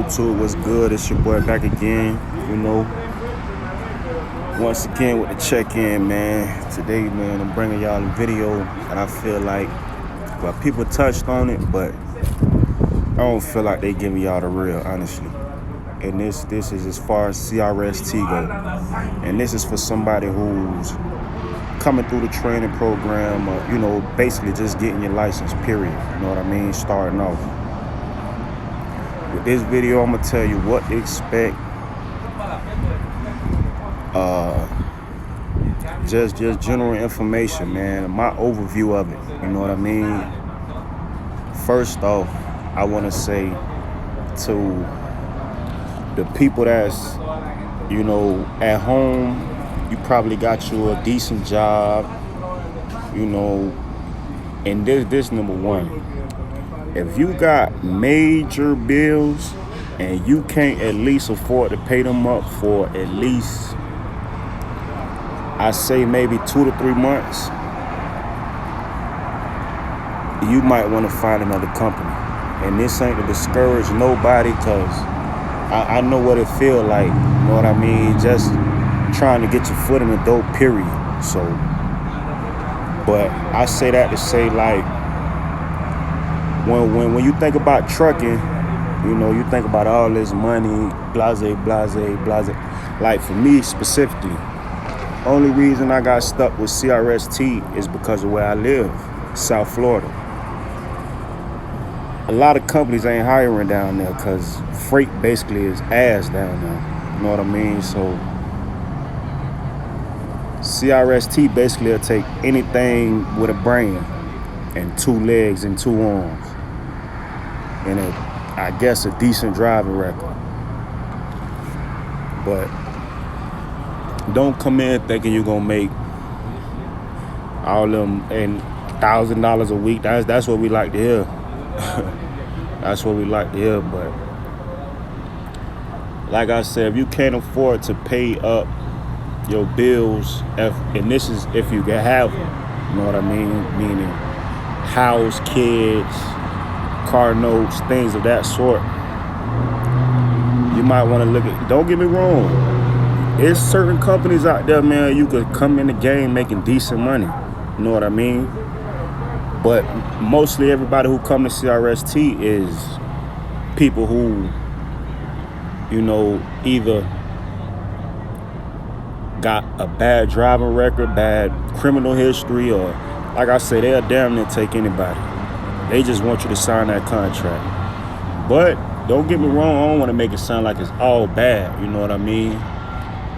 YouTube, what's good? It's your boy back again, once again with the check-in, man. Today, man, I'm bringing y'all a video that I feel like, well, people touched on it, but I don't feel like they giving y'all the real, honestly. And this is as far as CRST go. And this is for somebody who's coming through the training program, or, basically just getting your license, period. You know what I mean? Starting off. With this video, I'm gonna tell you what to expect. Just general information, man. My overview of it. You know what I mean? First off, I want to say to the people that's, at home, you probably got you a decent job, and this number one. If you got major bills and you can't at least afford to pay them up for at least, I say maybe 2 to 3 months, you might want to find another company. And this ain't to discourage nobody, because I know what it feel like, you know what I mean? Just trying to get your foot in the door, period. So, but I say that to say, like, when you think about trucking, you think about all this money, blase. Like, for me specifically, only reason I got stuck with CRST is because of where I live, South Florida. A lot of companies ain't hiring down there because freight basically is ass down there. You know what I mean? So CRST basically will take anything with a brain and 2 legs and 2 arms and I guess a decent driving record. But don't come in thinking you're gonna make all them and $1,000 a week. That's what we like to hear. That's what we like to hear. But like I said, if you can't afford to pay up your bills, and this is if you can have them, you know what I mean? Meaning house, kids, car notes, things of that sort. You might want to look at, don't get me wrong, there's certain companies out there, man, you could come in the game making decent money. You know what I mean? But mostly everybody who come to CRST is people who, either got a bad driving record, bad criminal history, or, like I say, they'll damn near take anybody. They just want you to sign that contract. But don't get me wrong, I don't want to make it sound like it's all bad, you know what I mean?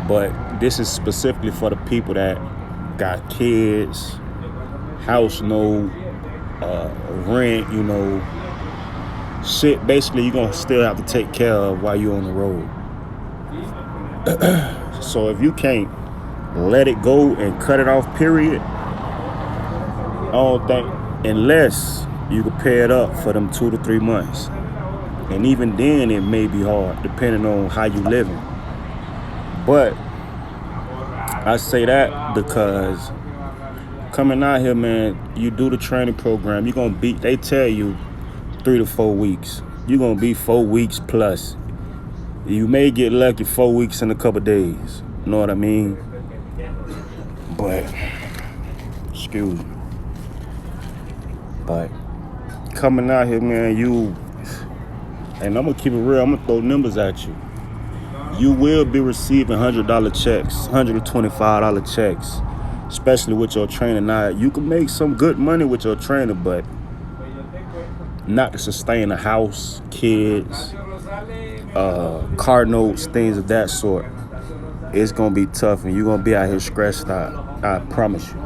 But this is specifically for the people that got kids, house note, rent, shit basically you're gonna still have to take care of while you're on the road. So if you can't let it go and cut it off, period, I don't think, unless you can pay it up for them 2 to 3 months. And even then it may be hard depending on how you living. But I say that because coming out here, man, you do the training program, you're gonna be, they tell you 3 to 4 weeks. You're gonna be 4 weeks plus. You may get lucky 4 weeks and a couple days. You know what I mean? But, excuse me. But coming out here, man, and I'm gonna keep it real, I'm gonna throw numbers at you. You will be receiving $100 checks, $125 checks, especially with your trainer. Now, you can make some good money with your trainer, but not to sustain a house, kids, car notes, things of that sort. It's gonna be tough, and you're gonna be out here stressed out. I promise you.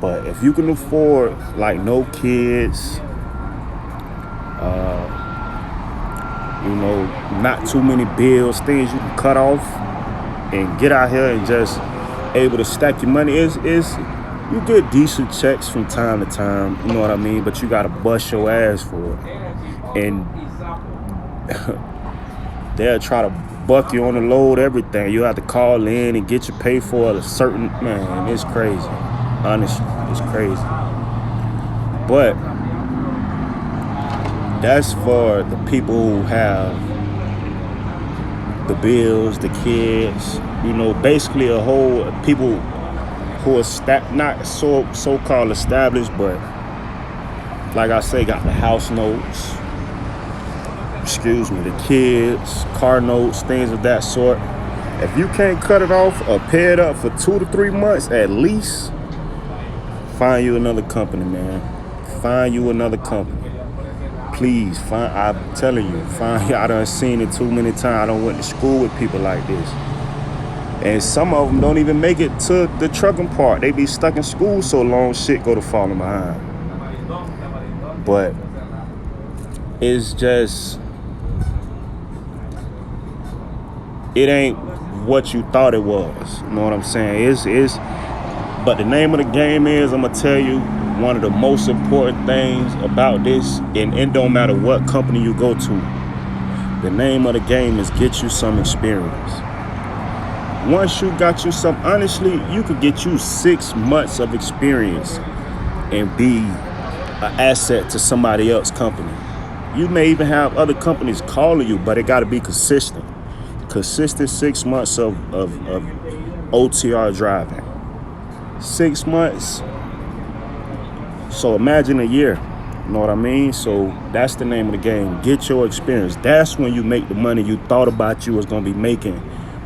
But if you can afford, like, no kids, not too many bills, things you can cut off and get out here and just able to stack your money, you get decent checks from time to time, you know what I mean? But you gotta bust your ass for it. And they'll try to buck you on the load, everything. You have to call in and get your pay for a certain, man, it's crazy. Honestly, it's crazy. But That's for the people who have the bills, the kids, basically a whole people who are not so-called established, but like I say, got the house notes, the kids, car notes, things of that sort. If you can't cut it off or pay it up for 2 to 3 months at least, find you another company, man. Find you another company. Please, I'm telling you, I done seen it too many times. I done went to school with people like this. And some of them don't even make it to the trucking part. They be stuck in school so long, shit go to falling behind. But it's just, it ain't what you thought it was. You know what I'm saying? But the name of the game is, I'm gonna tell you, one of the most important things about this, and it don't matter what company you go to, the name of the game is get you some experience. Once you got you some, honestly, you could get you 6 months of experience and be an asset to somebody else's company. You may even have other companies calling you, but it got to be consistent. Consistent 6 months of OTR driving. 6 months. So imagine a year. You know what I mean? So that's the name of the game. Get your experience. That's when you make the money you thought about you was going to be making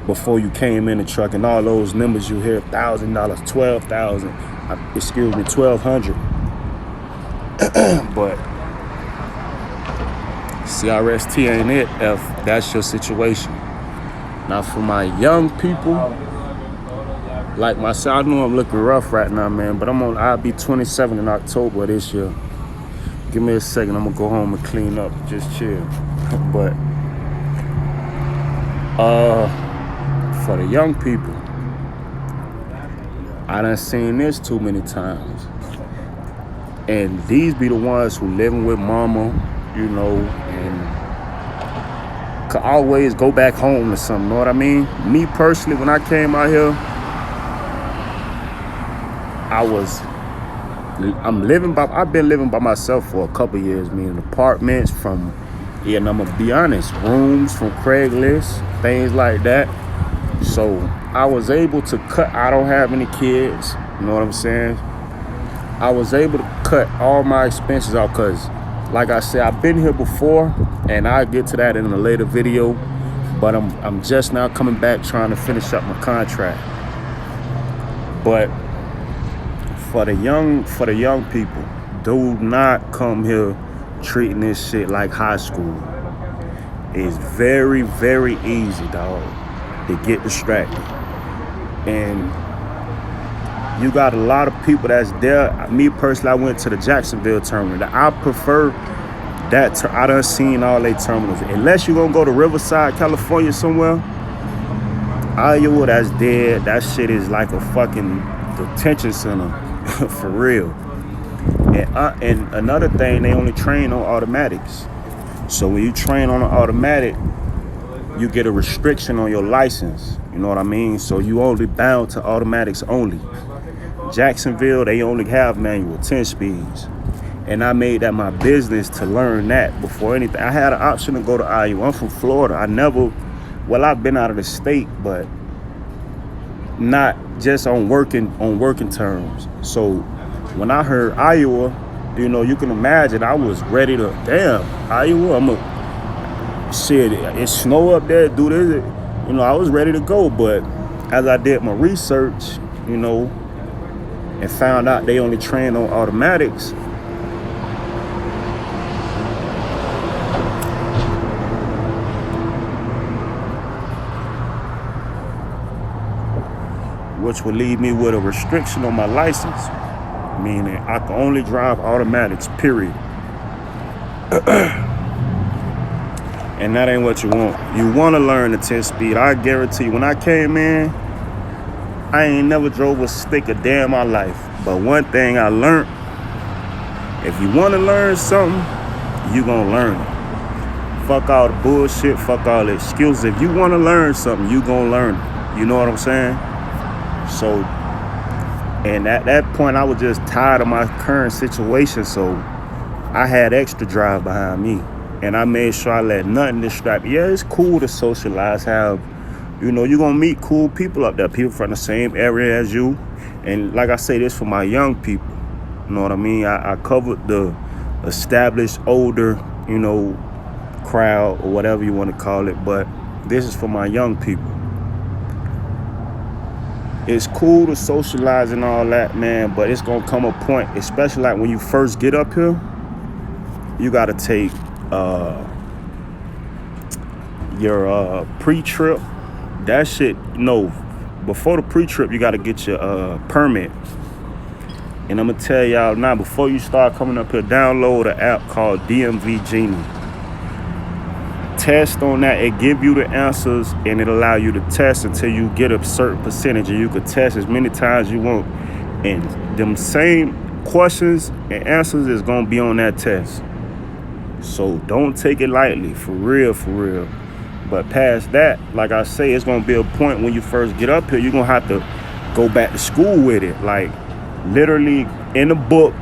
before you came in the truck, and all those numbers you hear, $1,000, $12,000, $1,200. But CRST ain't it if that's your situation. Now for my young people, like myself, I know I'm looking rough right now, man, but I'll be 27 in October this year. Give me a second, I'm gonna go home and clean up, just chill. But for the young people, I done seen this too many times. And these be the ones who living with mama, and could always go back home or something, know what I mean? Me personally, when I came out here, I've been living by myself for a couple years, meaning apartments and I'm gonna be honest, rooms from Craigslist, things like that. So I was able to I don't have any kids, you know what I'm saying? I was able to cut all my expenses out because, like I said, I've been here before, and I'll get to that in a later video, but I'm just now coming back trying to finish up my contract. But for the young people, do not come here treating this shit like high school. It's very, very easy, dog, to get distracted. And you got a lot of people that's there. Me personally, I went to the Jacksonville terminal. I prefer that. I done seen all they terminals. Unless you're gonna go to Riverside, California somewhere, Iowa, that's dead. That shit is like a fucking detention center, for real. And another thing, they only train on automatics. So when you train on an automatic, you get a restriction on your license. You know what I mean? So you only bound to automatics only. Jacksonville, they only have manual 10 speeds. And I made that my business to learn that before anything. I had an option to go to Iowa. I'm from Florida. I've been out of the state, but not just on working terms. So when I heard Iowa, you can imagine I was ready to, Iowa, shit, it snow up there, do this. I was ready to go, but as I did my research, and found out they only train on automatics, which would leave me with a restriction on my license, meaning I can only drive automatics, period. And that ain't what you want. You want to learn the 10 speed. I guarantee you, when I came in, I ain't never drove a stick a day in my life. But one thing I learned, if you want to learn something, you gonna learn it. Fuck all the bullshit, fuck all the excuses. If you want to learn something, you gonna learn it. You know what I'm saying? So, and at that point, I was just tired of my current situation. So I had extra drive behind me. And I made sure I let nothing distract me. Yeah, it's cool to socialize, have, you're gonna meet cool people up there, people from the same area as you. And like I say, this for my young people. You know what I mean? I covered the established, older, crowd or whatever you want to call it, but this is for my young people. It's cool to socialize and all that, man, but it's gonna come a point, especially like when you first get up here, you gotta take your pre-trip. That shit, before the pre-trip, you gotta get your permit. And I'm gonna tell y'all now, before you start coming up here, download an app called DMV Genie. Test on that, it give you the answers and it allow you to test until you get a certain percentage, and you could test as many times you want. And them same questions and answers is gonna be on that test. So don't take it lightly, for real, for real. But past that, like I say, it's gonna be a point when you first get up here, you're gonna have to go back to school with it. Like literally in the book,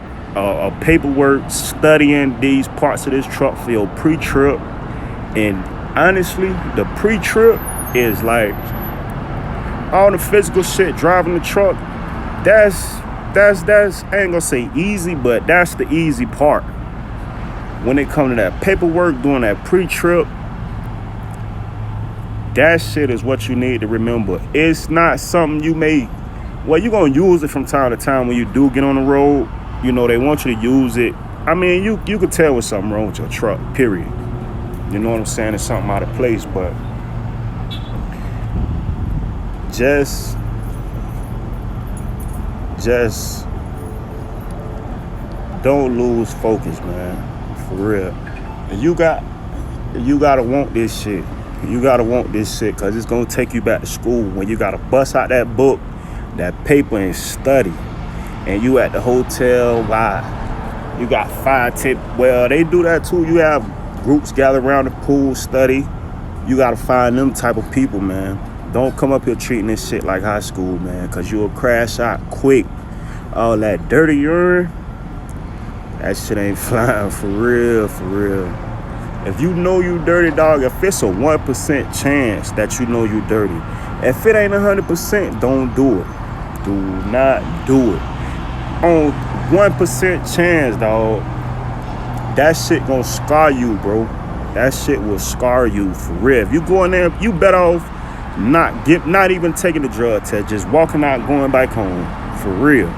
paperwork, studying these parts of this truck for your pre-trip. And honestly, the pre-trip is like all the physical shit, driving the truck. That's I ain't gonna say easy, but that's the easy part. When it comes to that paperwork, doing that pre-trip, that shit is what you need to remember. It's not something you're gonna use it from time to time when you do get on the road. They want you to use it. I mean, you could tell when something wrong with your truck, period. You know what I'm saying? It's something out of place, but just don't lose focus, man. For real. And you gotta want this shit. You gotta want this shit, cause it's gonna take you back to school when you gotta bust out that book, that paper, and study. And you at the hotel, why? You got 5-10. Well, they do that too. You have groups gather around the pool, study. You gotta find them type of people, man. Don't come up here treating this shit like high school, man, cause you'll crash out quick. All that dirty urine, that shit ain't flying, for real, for real. If you know you dirty, dog, if it's a 1% chance that you know you dirty, if it ain't 100%, don't do it. Do not do it. On 1% chance, dog, that shit gonna scar you, bro. That shit will scar you, for real. If you go in there, you better off not even taking the drug test, just walking out, going back home, for real.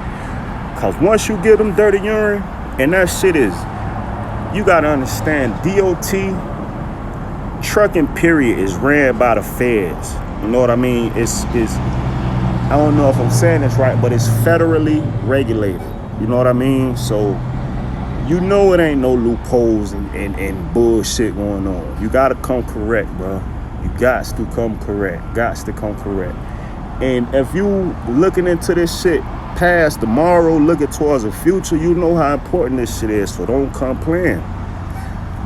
Cause once you get them dirty urine, and that shit is, you gotta understand, DOT, trucking period, is ran by the feds. You know what I mean? It's I don't know if I'm saying this right, but it's federally regulated. You know what I mean? So it ain't no loopholes and bullshit going on. You gotta come correct, bro. You got to come correct. Gots to come correct. And if you looking into this shit past tomorrow, looking towards the future, you know how important this shit is. So don't come playing.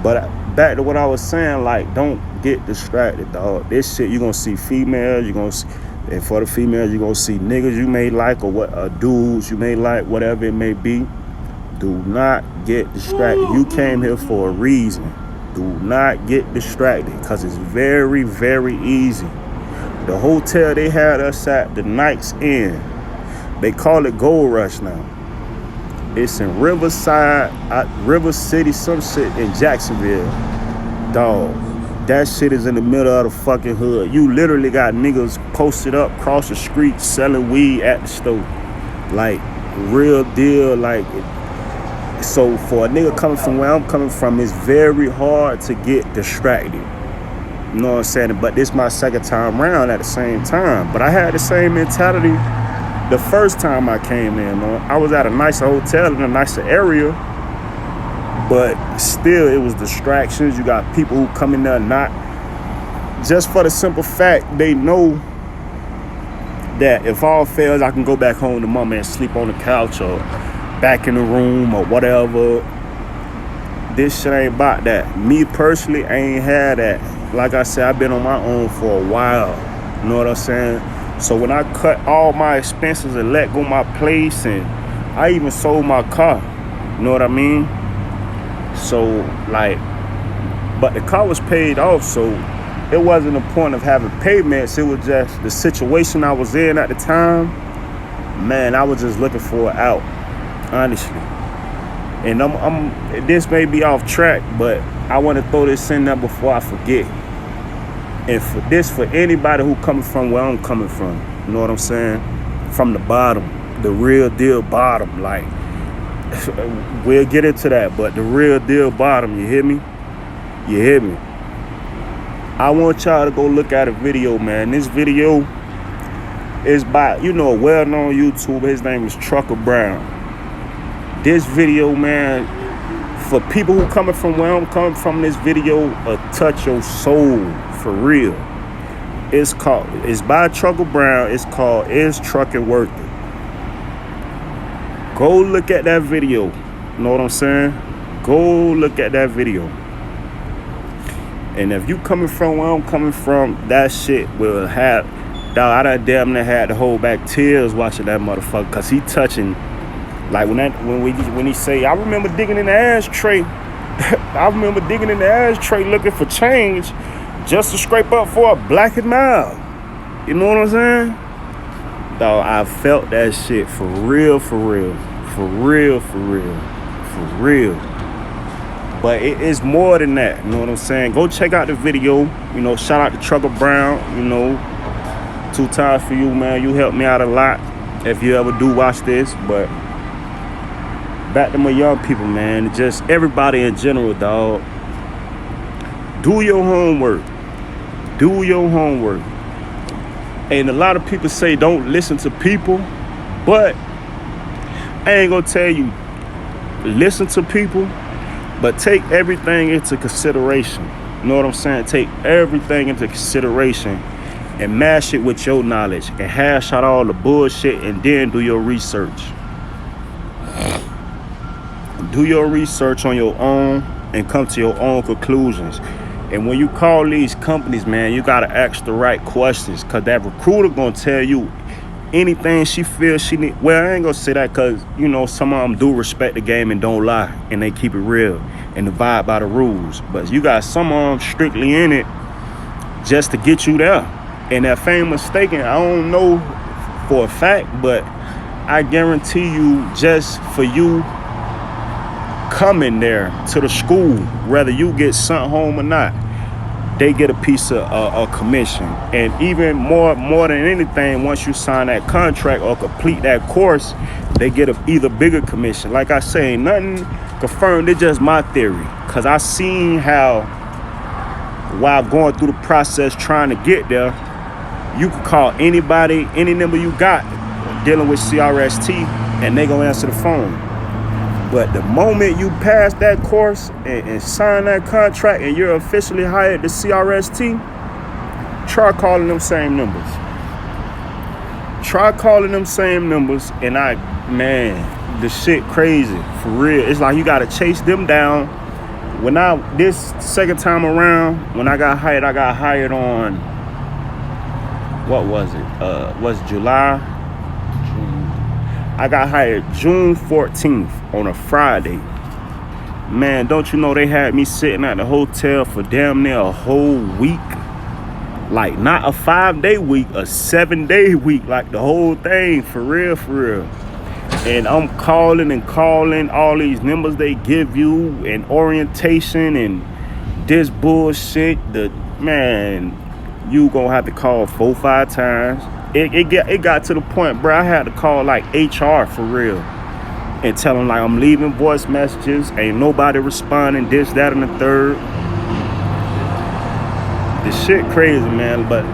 But back to what I was saying, like, don't get distracted, dog. This shit, you're gonna see females, and for the females, you're gonna see niggas you may like, or dudes you may like, whatever it may be. Do not get distracted. You came here for a reason. Do not get distracted, because it's very, very easy. The hotel they had us at, the Night's Inn, they call it Gold Rush now. It's in Riverside, River City, some shit in Jacksonville. Dog, that shit is in the middle of the fucking hood. You literally got niggas posted up across the street selling weed at the store. Like, real deal, like. So for a nigga coming from where I'm coming from, it's very hard to get distracted. You know what I'm saying? But this is my second time around at the same time. But I had the same mentality the first time I came in. I was at a nicer hotel in a nicer area, but still it was distractions. You got people who come in there not just for the simple fact they know that if all fails, I can go back home to mama and sleep on the couch or back in the room or whatever. This shit ain't about that. Me personally, I ain't had that. Like I said, I've been on my own for a while. You know what I'm saying? So when I cut all my expenses and let go my place, and I even sold my car, you know what I mean? So like, but the car was paid off, so it wasn't a point of having payments. It was just the situation I was in at the time. Man, I was just looking for an out, honestly. And this may be off track, but I want to throw this in there before I forget. And for anybody who coming from where I'm coming from, you know what I'm saying? From the bottom, the real deal bottom. Like, we'll get into that, but the real deal bottom, you hear me? You hear me? I want y'all to go look at a video, man. This video is by, a well-known YouTuber. His name is Trucker Brown. This video, man, for people who coming from where I'm coming from, this video will touch your soul for real. It's by Trucker Brown. It's called Is Trucking Worth It? Go look at that video. You know what I'm saying? Go look at that video. And if you coming from where I'm coming from, that shit will have, dog, I done damn near had to hold back tears watching that motherfucker, cause he touching, like when he say, I remember digging in the ashtray, I remember digging in the ashtray looking for change just to scrape up for a Black and Mild. You know what I'm saying? Dog, I felt that shit for real. But it is more than that, you know what I'm saying? Go check out the video, shout out to Trucker Brown, 2 times for you, man. You helped me out a lot if you ever do watch this. But back to my young people, man, just everybody in general, dog. Do your homework. And a lot of people say don't listen to people, but I ain't gonna tell you listen to people, but take everything into consideration. You know what I'm saying? Take everything into consideration and mash it with your knowledge and hash out all the bullshit, and then do your research. Do your research on your own and come to your own conclusions. And when you call these companies, man, you gotta ask the right questions, cause that recruiter gonna tell you anything she feels she need. Well, I ain't gonna say that, cause some of them do respect the game and don't lie, and they keep it real and abide by the rules. But you got some of them strictly in it just to get you there. And if I ain't mistaken, I don't know for a fact, but I guarantee you, just for you coming there to the school, whether you get sent home or not, they get a piece of a commission. And even more than anything, once you sign that contract or complete that course, they get a either bigger commission. Like I say, ain't nothing confirmed. It's just my theory, because I seen how, while going through the process trying to get there, you can call anybody, any number you got dealing with CRST, and they gonna answer the phone. But the moment you pass that course and sign that contract and you're officially hired to CRST, try calling them same numbers. And man, the shit crazy, for real. It's like you gotta chase them down. This second time around, when I got hired on, what was it? Was July? I got hired June 14th on a Friday. Man, don't you know they had me sitting at the hotel for damn near a whole week? Like, not a 5-day week, a 7-day week, like the whole thing, for real. And I'm calling all these numbers they give you, and orientation and this bullshit. Man, you gonna have to call 4-5 times. It got to the point, bro, I had to call like HR for real and tell them like I'm leaving voice messages, ain't nobody responding, this, that, and the third. The shit crazy, man. But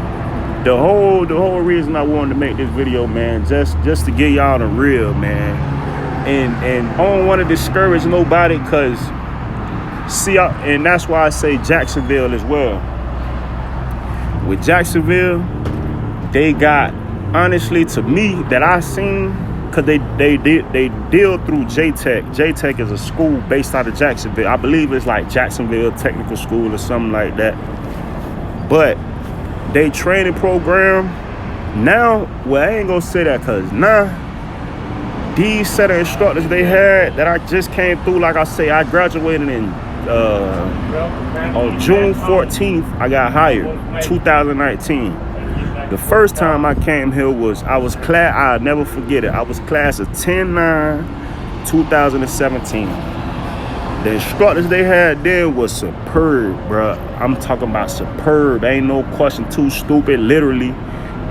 the whole reason I wanted to make this video, man, just to get y'all the real, man. And I don't want to discourage nobody, cause and that's why I say Jacksonville as well. With Jacksonville, they got, honestly, to me, that I seen, because they deal through J-Tech. J-Tech is a school based out of Jacksonville. I believe it's like Jacksonville Technical School or something like that. But they training program now, well, I ain't gonna say that, because now these set of instructors they had that I just came through, like I say, I graduated in on June 14th. I got hired 2019. The first time I came here I was class, I'll never forget it, I was class of 10/9/2017. The instructors they had then was superb, bruh. I'm talking about superb. Ain't no question too stupid, literally.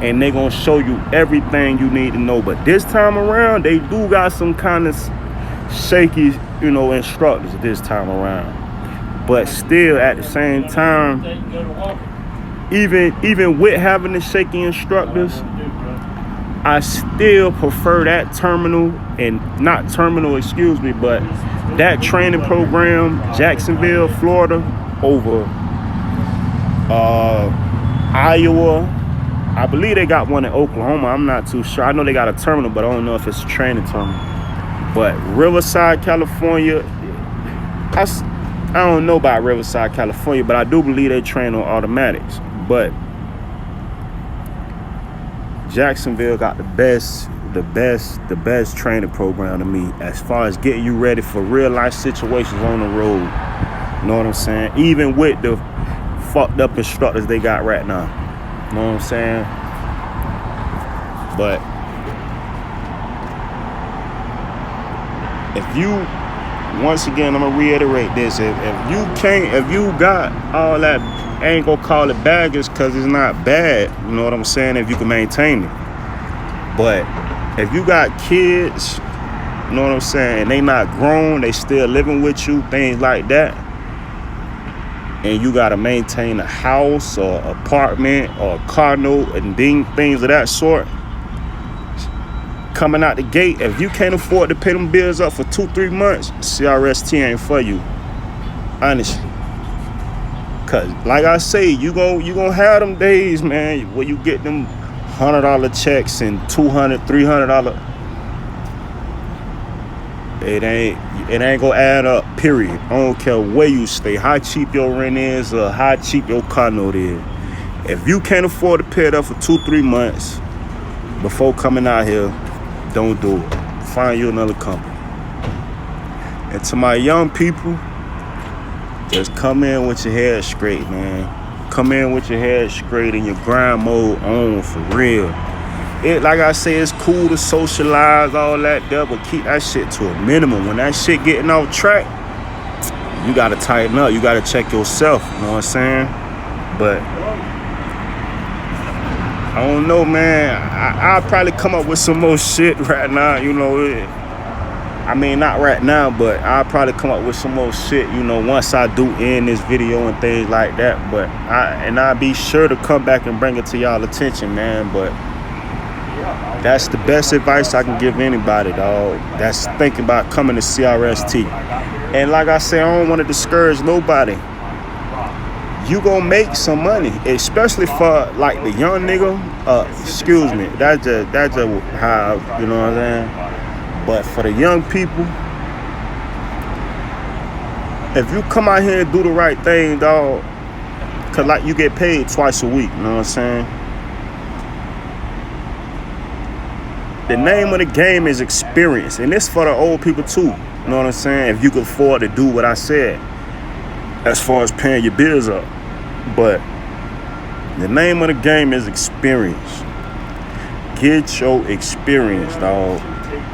And they gonna show you everything you need to know. But this time around, they do got some kind of shaky, instructors this time around. But still, at the same time, even with having the shaky instructors, I still prefer that but that training program, Jacksonville, Florida, over Iowa. I believe they got one in Oklahoma. I'm not too sure. I know they got a terminal, but I don't know if it's a training terminal. But Riverside, California, I don't know about Riverside, California, but I do believe they train on automatics. But Jacksonville got the best training program to me as far as getting you ready for real life situations on the road. You know what I'm saying? Even with the fucked up instructors they got right now. You know what I'm saying? But once again, I'm gonna reiterate this. If you got all that, I ain't gonna call it baggage because it's not bad. You know what I'm saying? If you can maintain it. But if you got kids, you know what I'm saying, they not grown, they still living with you, things like that, and you gotta maintain a house or apartment or a car note and things of that sort, coming out the gate, if you can't afford to pay them bills up for 2-3 months, CRST ain't for you, honestly. Cause like I say, you gonna have them days, man, where you get them $100 checks and $200, $300. It ain't gonna add up, period. I don't care where you stay, how cheap your rent is or how cheap your car note is. If you can't afford to pay it up for 2-3 months before coming out here, don't do it. Find you another company. And to my young people, just come in with your head straight, man. Come in with your head straight and your grind mode on for real. Like I say, it's cool to socialize, all that there, but keep that shit to a minimum. When that shit getting off track, you gotta tighten up. You gotta check yourself, you know what I'm saying? But I don't know, man. I'll probably come up with some more shit right now, I mean, not right now, but I'll probably come up with some more shit, once I do end this video and things like that. But I'll be sure to come back and bring it to y'all attention, man. But that's the best advice I can give anybody, dog. That's thinking about coming to CRST. And like I say, I don't want to discourage nobody. You gonna make some money, especially for like the young nigga. Excuse me, that's just how, you know what I'm saying. But for the young people, if you come out here and do the right thing, dog, cause like you get paid twice a week, you know what I'm saying? The name of the game is experience, and it's for the old people too, you know what I'm saying? If you can afford to do what I said, as far as paying your bills up. But the name of the game is experience. Get your experience, dog.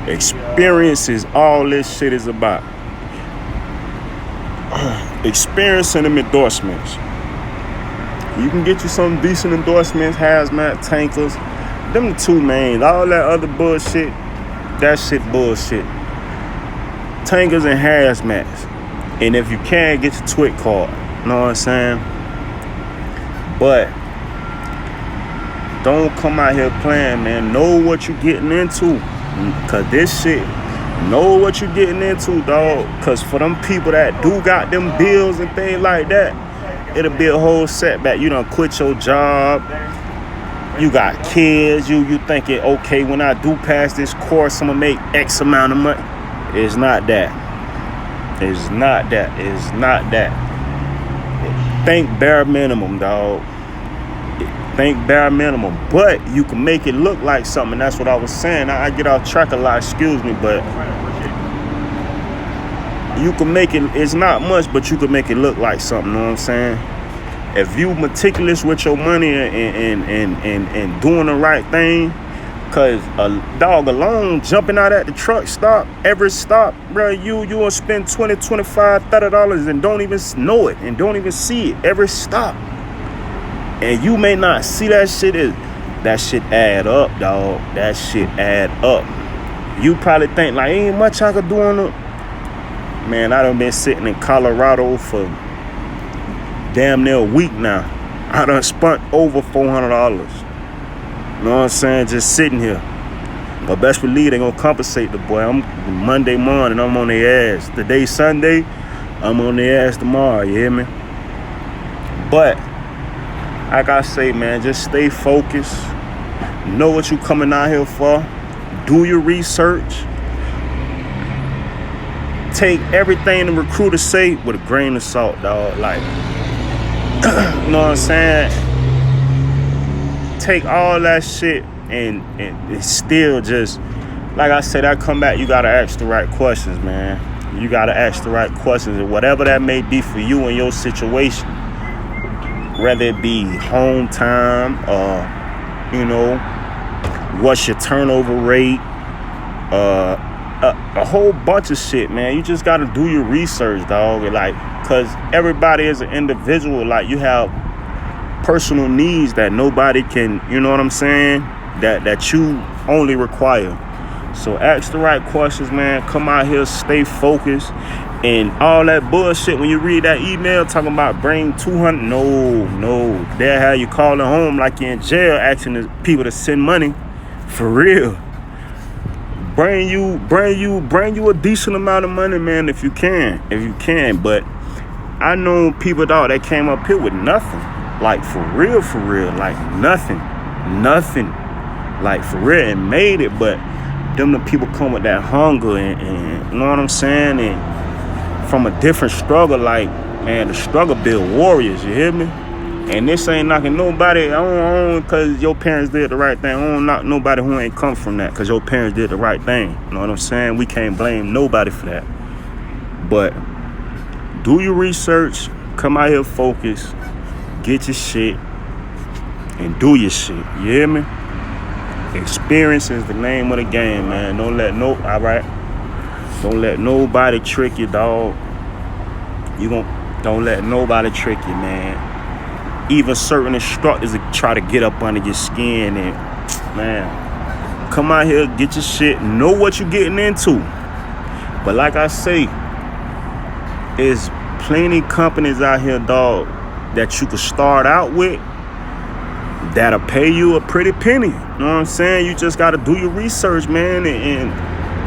Experience is all this shit is about. Experience and them endorsements. You can get you some decent endorsements, hazmat, tankers. Them the two main. All that other bullshit, that shit bullshit. Tankers and hazmats. And if you can, get your TWIC card. You know what I'm saying? But don't come out here playing, man. Know what you're getting into. Cause this shit, know what you're getting into, dog. Cause for them people that do got them bills and things like that, it'll be a whole setback. You done quit your job. You got kids. You thinking, okay, when I do pass this course, I'm gonna make X amount of money. It's not that. It's not that. It's not that. Think bare minimum, dog. Think bare minimum. But you can make it look like something. That's what I was saying. I get off track a lot, excuse me, but you can make it, it's not much, but you can make it look like something, you know what I'm saying? If you meticulous with your money and doing the right thing, cause a dog alone jumping out at the truck stop, every stop, bro, you will spend $20, $25, $30 and don't even know it and don't even see it every stop. And you may not see that shit. That shit add up, dog. That shit add up. You probably think like ain't much I could do on it. Man, I done been sitting in Colorado for damn near a week now. I done spent over $400. You know what I'm saying? Just sitting here. But best believe they gonna compensate the boy. I'm Monday morning, I'm on their ass. Today Sunday, I'm on their ass tomorrow, you hear me? But like I say, man, just stay focused. Know what you coming out here for. Do your research. Take everything the recruiters say with a grain of salt, dog. Like, you know what I'm saying? Take all that shit and it's still just, like I said, I come back, you gotta ask the right questions, man. You gotta ask the right questions, and whatever that may be for you and your situation, whether it be home time, you know, what's your turnover rate, a whole bunch of shit, man. You just gotta do your research, dog. Like, cause everybody is an individual. Like, you have personal needs that nobody can, you know what I'm saying? That you only require. So ask the right questions, man. Come out here, stay focused. And all that bullshit, when you read that email talking about bring 200, no. They'll have you calling home like you're in jail asking the people to send money. For real. Bring you a decent amount of money, man, if you can. But I know people, dog, that came up here with nothing. Like, for real, like nothing. Like, for real, and made it. But them the people come with that hunger and you know what I'm saying? And from a different struggle, like, man, the struggle build warriors, you hear me? And this ain't knocking nobody on because your parents did the right thing. I don't knock nobody who ain't come from that because your parents did the right thing. You know what I'm saying? We can't blame nobody for that. But do your research, come out here focused, get your shit, and do your shit. You hear me? Experience is the name of the game, man. Don't let nobody trick you, dog. Don't let nobody trick you, man. Even certain instructors that try to get up under your skin and, man, come out here, get your shit, know what you're getting into. But like I say, there's plenty companies out here, dog, that you could start out with that'll pay you a pretty penny. You know what I'm saying? You just got to do your research, man. And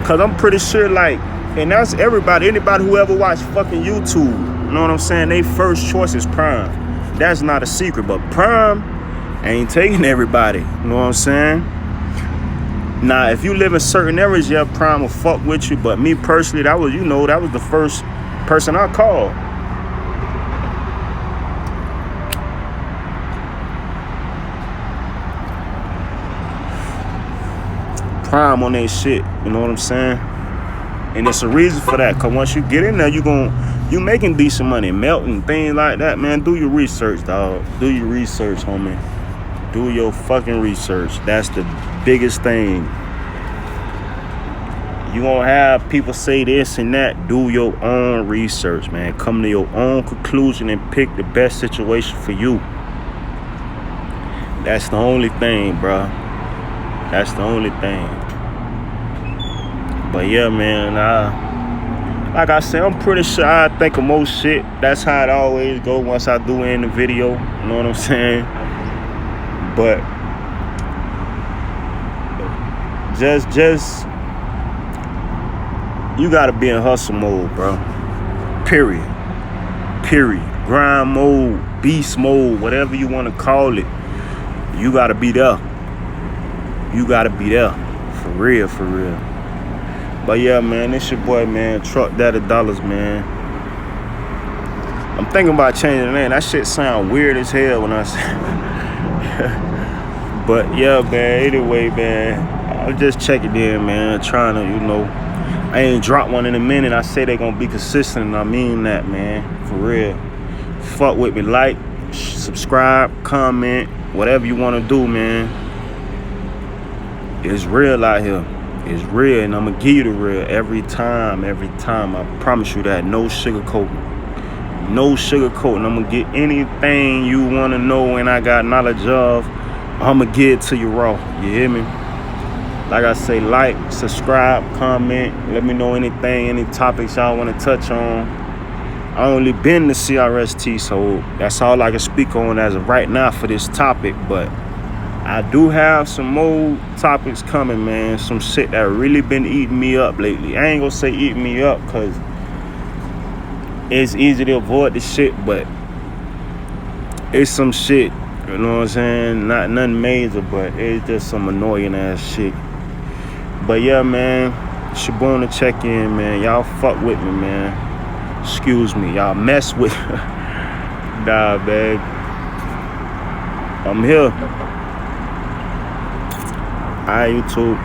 because I'm pretty sure, like, and that's anybody who ever watched fucking YouTube, you know what I'm saying? They first choice is Prime. That's not a secret, but Prime ain't taking everybody. You know what I'm saying? Now, if you live in certain areas, yeah, Prime will fuck with you. But me personally, that was the first person I called. Prime on that shit. You know what I'm saying? And it's a reason for that. Cause once you get in there, you making decent money, melting, things like that, man. Do your research, dog. Do your research, homie. Do your fucking research. That's the biggest thing. You gonna have people say this and that. Do your own research, man. Come to your own conclusion and pick the best situation for you. That's the only thing, bro. That's the only thing. But yeah, man, like I said, I'm pretty sure I think of most shit. That's how it always go once I do end the video. You know what I'm saying? But just you gotta be in hustle mode, bro. Period. Grind mode, beast mode, whatever you want to call it. You gotta be there. You gotta be there. For real. But yeah, man, it's your boy, man. Truck Daddy Dollars, man. I'm thinking about changing the name. That shit sound weird as hell when I say But yeah, man, anyway, man, I'm just checking in, man, trying to, I ain't dropped one in a minute. I say they gonna be consistent, and I mean that, man, for real. Fuck with me, like, subscribe, comment, whatever you want to do, man. It's real out here. It's real, and I'm gonna give you the real every time. I promise you that. No sugarcoating. No sugarcoating. I'm gonna get anything you want to know and I got knowledge of. I'm gonna give it to you raw. You hear me? Like I say, like, subscribe, comment. Let me know anything, any topics y'all want to touch on. I only been to CRST, so that's all I can speak on as of right now for this topic. But I do have some more topics coming, man. Some shit that really been eating me up lately. I ain't gonna say eating me up, because it's easy to avoid the shit, but it's some shit, you know what I'm saying? Nothing major, but it's just some annoying ass shit. But yeah, man, it's your boy to check in, man. Y'all fuck with me, man. Excuse me, y'all mess with nah, man. I'm here. Alright, YouTube.